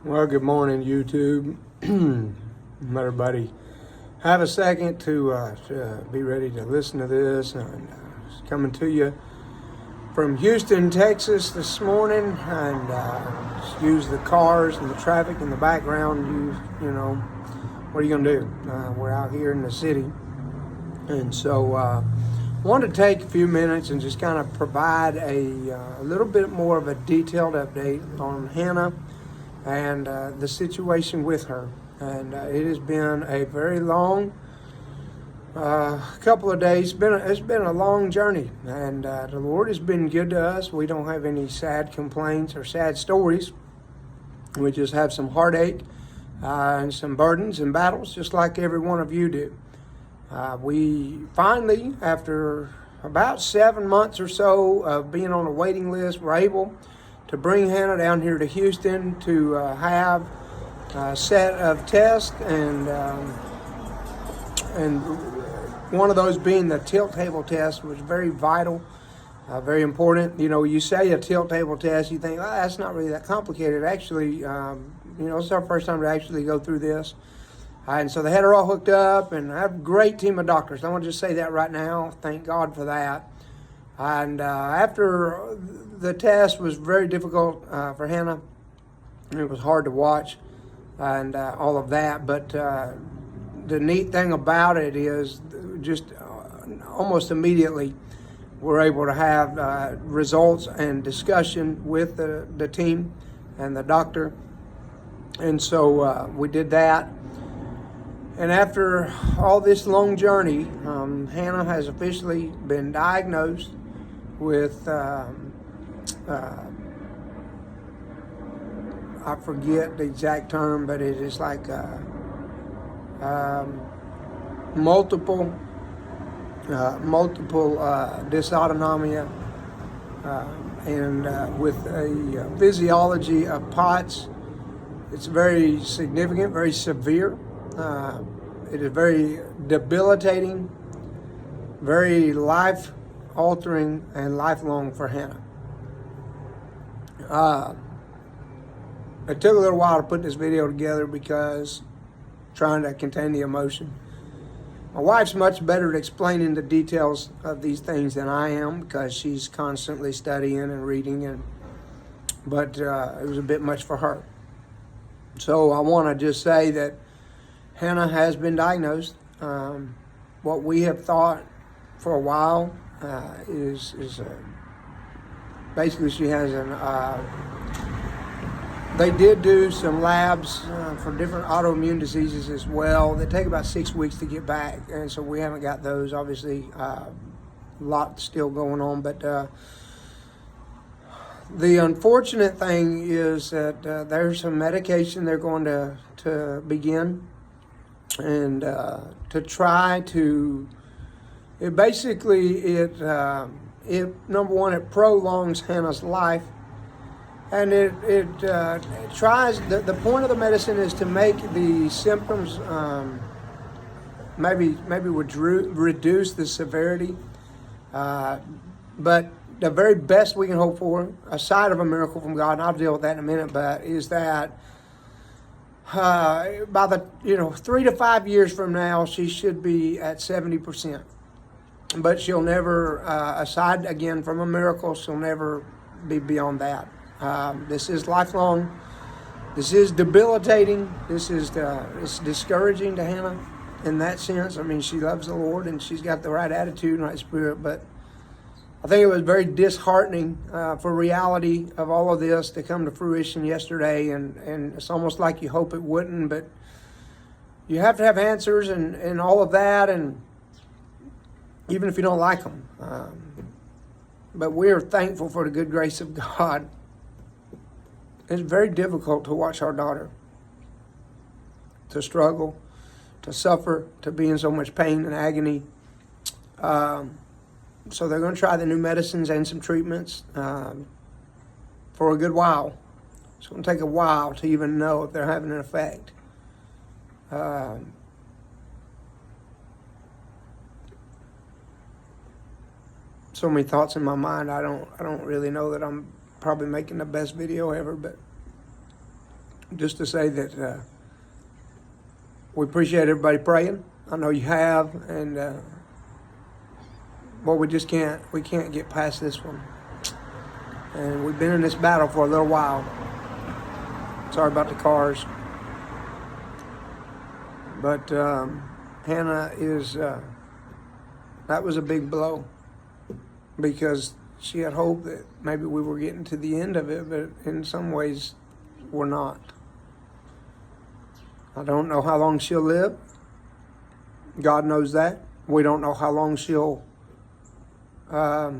Well, good morning, YouTube. Everybody, have a second to be ready to listen to this. And it's coming to you from Houston, Texas this morning. And excuse the cars and the traffic in the background. What are you going to do? We're out here in the city. And so I wanted to take a few minutes and just kind of provide a little bit more of a detailed update on Hannah and the situation with her. And it has been a very long couple of days. It's been a long journey, and the Lord has been good to us. We don't have any sad complaints or sad stories. We just have some heartache and some burdens and battles, just like every one of you do. We finally, after about 7 months or so of being on a waiting list, were able to bring Hannah down here to Houston to have a set of tests, and one of those being the tilt table test was very vital, very important. You say a tilt table test, you think, that's not really that complicated. Actually, it's our first time to actually go through this. And so they had her all hooked up, and I have a great team of doctors. I want to just say that right now. Thank God for that. And after the test was very difficult for Hannah, it was hard to watch and all of that. But the neat thing about it is just almost immediately we're able to have results and discussion with the team and the doctor. And so we did that. And after all this long journey, Hannah has officially been diagnosed with, I forget the exact term, but it is like multiple dysautonomia, and with a physiology of POTS. It's very significant, very severe. It is very debilitating, very life-altering, and lifelong for Hannah. It took a little while to put this video together because trying to contain the emotion. My wife's much better at explaining the details of these things than I am because she's constantly studying and reading, but it was a bit much for her. So I want to just say that Hannah has been diagnosed. What we have thought for a while is basically she has they did do some labs for different autoimmune diseases as well. They take about 6 weeks to get back, and so we haven't got those. Obviously, a lot still going on, but the unfortunate thing is that there's some medication they're going to begin, and to try to, it number one, it prolongs Hannah's life, and it tries, the point of the medicine is to make the symptoms maybe reduce the severity, but the very best we can hope for, aside of a miracle from God, and I'll deal with that in a minute, but is that by the 3 to 5 years from now, she should be at 70%. But she'll never, aside again from a miracle, she'll never be beyond that. This is lifelong. This is debilitating. It's discouraging to Hannah in that sense. I mean, she loves the Lord and she's got the right attitude and right spirit, but I think it was very disheartening for reality of all of this to come to fruition yesterday, and it's almost like you hope it wouldn't, but you have to have answers and all of that, and even if you don't like them. But we are thankful for the good grace of God. It's very difficult to watch our daughter to struggle, to suffer, to be in so much pain and agony. So they're going to try the new medicines and some treatments for a good while. It's going to take a while to even know if they're having an effect. So many thoughts in my mind. I don't really know that I'm probably making the best video ever, but just to say that we appreciate everybody praying. I know you have, and well, we can't get past this one. And we've been in this battle for a little while. Sorry about the cars. But Hannah is, that was a big blow, because she had hope that maybe we were getting to the end of it, but in some ways we're not. I don't know how long she'll live. God knows that. We don't know how long she'll, how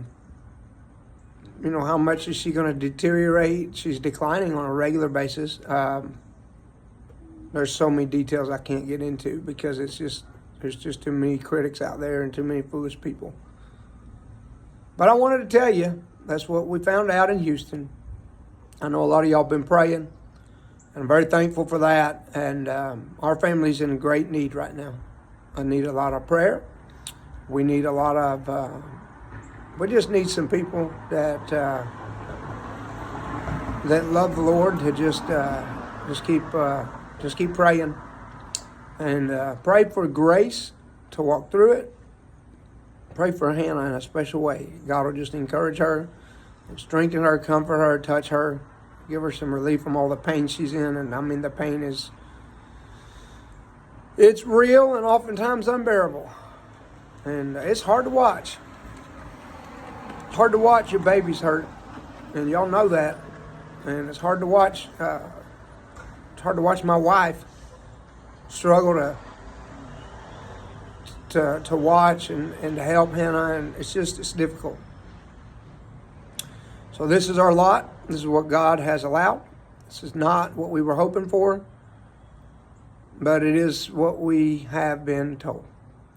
much is she going to deteriorate? She's declining on a regular basis. There's so many details I can't get into, because there's just too many critics out there and too many foolish people. But I wanted to tell you, that's what we found out in Houston. I know a lot of y'all been praying. I'm very thankful for that. And our family's in great need right now. I need a lot of prayer. We need a lot of, we just need some people that love the Lord to just keep praying, and pray for grace to walk through it. Pray for Hannah in a special way. God will just encourage her, and strengthen her, comfort her, touch her, give her some relief from all the pain she's in. And I mean, the pain it's real and oftentimes unbearable. And it's hard to watch. It's hard to watch your babies hurt, and y'all know that. And it's hard to watch. It's hard to watch my wife struggle to watch and to help Hannah, and it's difficult. So this is our lot. This is what God has allowed. This is not what we were hoping for, but it is what we have been told.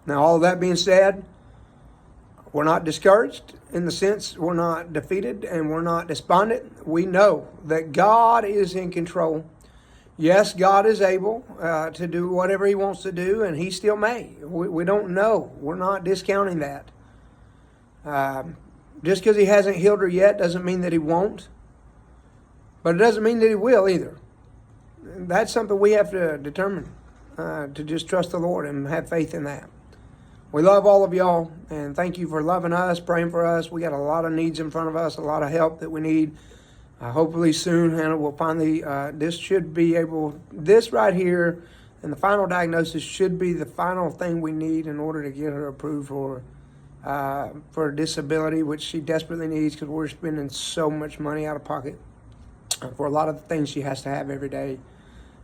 Now, all of that being said, we're not discouraged, in the sense we're not defeated and we're not despondent. We know that God is in control. Yes, God is able to do whatever He wants to do, and He still may. We don't know. We're not discounting that. Just because He hasn't healed her yet doesn't mean that He won't. But it doesn't mean that He will either. That's something we have to determine, to just trust the Lord and have faith in that. We love all of y'all, and thank you for loving us, praying for us. We got a lot of needs in front of us, a lot of help that we need. Hopefully soon, Hannah will finally, this right here, and the final diagnosis should be the final thing we need in order to get her approved for a disability, which she desperately needs, because we're spending so much money out of pocket for a lot of the things she has to have every day.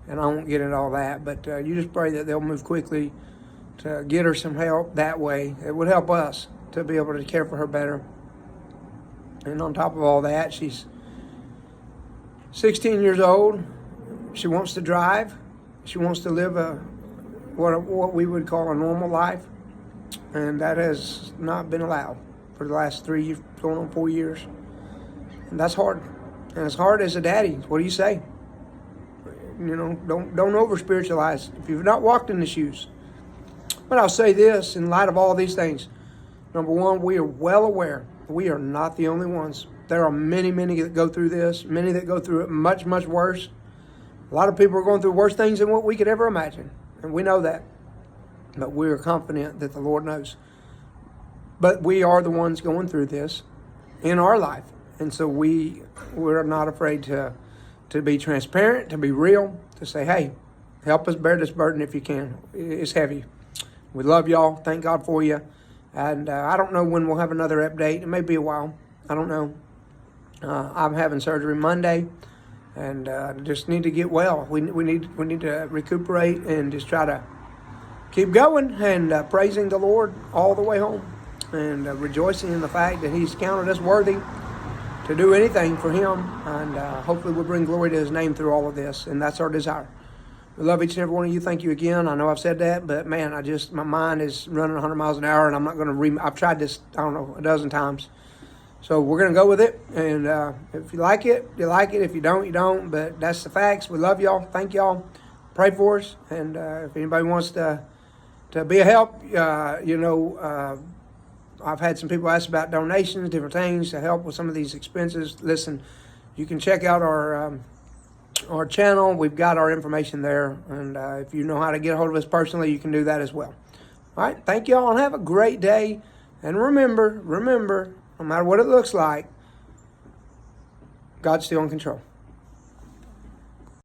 And I won't get into all that, but you just pray that they'll move quickly to get her some help that way. It would help us to be able to care for her better. And on top of all that, she's 16 years old. She wants to drive. She wants to live what we would call a normal life. And that has not been allowed for the last 3 years, going on 4 years. And that's hard. And it's hard as a daddy. What do you say? Don't over spiritualize if you've not walked in the shoes. But I'll say this in light of all these things. Number one, we are well aware we are not the only ones. There are many that go through this, many that go through it much worse. A lot of people are going through worse things than what we could ever imagine. And we know that. But we are confident that the Lord knows. But we are the ones going through this in our life. And so we're not afraid to be transparent, to be real, to say, hey, help us bear this burden if you can. It's heavy. We love y'all. Thank God for you. And I don't know when we'll have another update. It may be a while. I don't know. I'm having surgery Monday, and just need to get well. We need to recuperate and just try to keep going and praising the Lord all the way home, and rejoicing in the fact that He's counted us worthy to do anything for Him, and hopefully we'll bring glory to His name through all of this, and that's our desire. We love each and every one of you. Thank you again. I know I've said that, but man, my mind is running 100 miles an hour, and I'm not going to I've tried this, a dozen times. So we're going to go with it, and if you like it, you like it. If you don't, you don't, but that's the facts. We love y'all. Thank y'all. Pray for us, and if anybody wants to be a help, I've had some people ask about donations, different things to help with some of these expenses. Listen, you can check out our our channel. We've got our information there. And if you know how to get a hold of us personally, you can do that as well. All right. Thank you all and have a great day. And remember, no matter what it looks like, God's still in control.